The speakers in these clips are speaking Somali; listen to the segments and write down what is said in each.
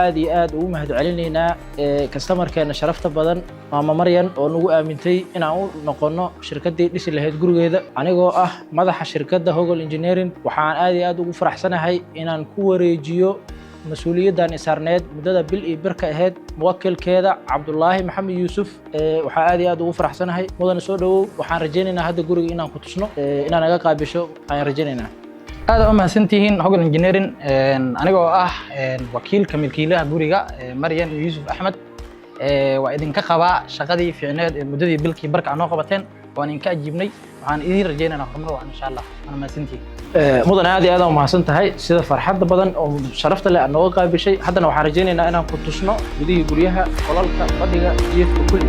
aad iyo aad ugu mahadcelinaynaa customer-keena sharafta badan Maama Maryan oo nagu aamintay inaan u noqono shirkaddii dhisi lahayd gurigeeda anigoo ah madaxa shirkadda Hogol Engineering waxaan aad iyo aad ugu faraxsanahay inaan ku wareejiyo مسؤوليتان إسرائيل مدة بالإبركة هاد موكل كذا عبد الله محمد يوسف وحادي هذا وفرح سنة هاي مدن سودو وحان رجينا هذا جوري إنا كتشنو إنا نجا بشو عن رجينا هذا سنتين هوجل إنجنيرين أنا جو وكيل كمل كيله جوريجا مريم يوسف أحمد وإذن كخبا شغدي في عناد مدة بالكبرك عن نقبتين وأنا إن كأجيبني وعن إذا رجينا نخمره إن شاء الله أنا ما سنتين مدن هذه وما سنتهاي سيدا فرحات بدن وشرفت لي أنه وقع بشيء حتى لو حرجيني إن أنا كنت شنو بدي يقوليها قلالك قديقة جيف وكل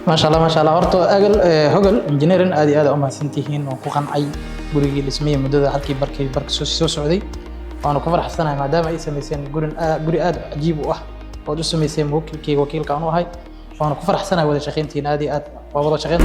ما شاء الله horta agal Hogol Engineering aad iyo aad u mahadsantihiin oo ku qancay gurigii dhismay mudada halkii barkay soo socday waana ku faraxsanahay maadaama ay sameeyeen guri aad cajiib u ah oo u sameeyeen wakiilka aan u ahay waana ku faraxsanahay wada shaqayntiin aad iyo aad wada shaqayn